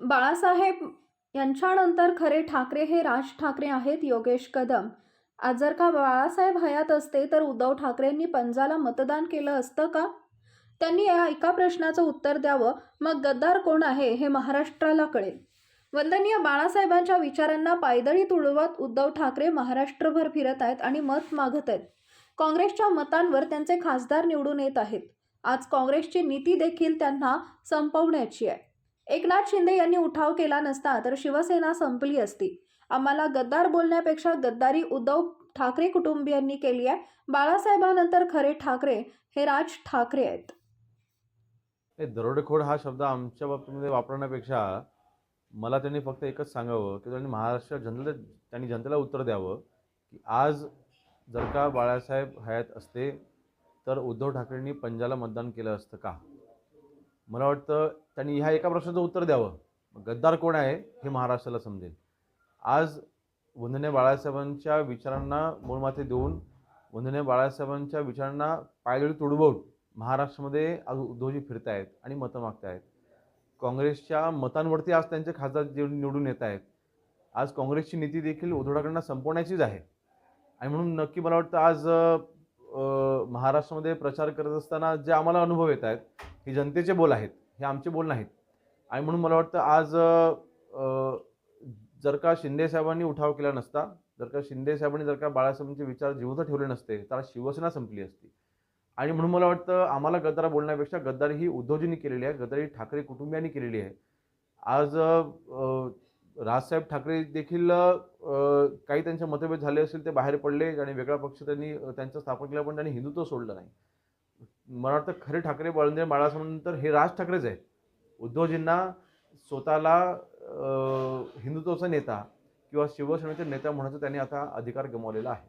बाळासाहेब यांच्यानंतर खरे ठाकरे हे राज ठाकरे आहेत. योगेश कदम. आज जर का बाळासाहेब हयात असते तर उद्धव ठाकरेंनी पंजाला मतदान केलं असतं का? त्यांनी या एका प्रश्नाचं उत्तर द्यावं, मग गद्दार कोण आहे हे महाराष्ट्राला कळेल. वंदनीय बाळासाहेबांच्या विचारांना पायदळी तुडवत उद्धव ठाकरे महाराष्ट्रभर फिरत आहेत आणि मत मागत आहेत. काँग्रेसच्या मतांवर त्यांचे खासदार निवडून येत आहेत. आज काँग्रेसची नीती देखील त्यांना संपवण्याची आहे. एकनाथ शिंदे यांनी उठाव केला नसता तर शिवसेना संपली असती. आम्हाला गद्दार बोलण्यापेक्षा गद्दारी उद्धव ठाकरे कुटुंबियांनी केली आहे. बाळासाहेबांनंतर खरे ठाकरे हे राज ठाकरे आहेत. हे दरोडेखोर हा शब्द आमच्या बाबतीमध्ये वापरण्यापेक्षा मला त्यांनी फक्त एकच सांगावं की त्यांनी जनतेला उत्तर द्यावं की आज जर का बाळासाहेब हयात असते तर उद्धव ठाकरेंनी पंजाला मतदान केलं असतं का? मला वाटतं त्यांनी ह्या एका प्रश्नाचं उत्तर द्यावं. गद्दार कोण आहे हे महाराष्ट्राला समजेल. आज वंदनीय बाळासाहेबांच्या विचारांना मूळमाते देऊन, वंदनीय बाळासाहेबांच्या विचारांना पायदळी तुडवून महाराष्ट्रामध्ये आज उद्धवजी फिरतायत आणि मतं मागतायत. काँग्रेसच्या मतांवरती आज त्यांचे खासदार निवडून येत आहेत. आज काँग्रेसची नीती देखील उद्धव ठाकरेंना संपवण्याचीच आहे. आणि म्हणून नक्की मला वाटतं आज महाराष्ट्रामध्ये प्रचार करत असताना जे आम्हाला अनुभव येत आहेत हे जनतेचे बोल आहेत, हे आमचे बोल नाहीत. आणि म्हणून मला वाटतं आज जर का शिंदे साहेबांनी उठाव केला नसता, जर का बाळासाहेबांचे विचार जिवंत ठेवले नसते तर शिवसेना संपली असती. आणि म्हणून मला वाटतं आम्हाला गद्दार बोलण्यापेक्षा गद्दारी ही उद्धवजींनी केलेली आहे, गद्दारी ठाकरे कुटुंबियांनी केलेली आहे. आज राजसाहेब ठाकरे देखील काही त्यांचे मतभेद झाले असतील, ते बाहेर पडले आणि वेगळा पक्ष त्यांनी त्यांचा स्थापन केला, पण त्यांनी हिंदुत्व सोडलं नाही. मला वाटतं खरे ठाकरे बाळासाहेबांनंतर हे राज ठाकरेच आहेत. उद्धवजींना स्वतःला हिंदुत्वाचा नेता किंवा शिवसेनेचा नेता म्हणण्याचा त्यांनी आता अधिकार गमावलेला आहे.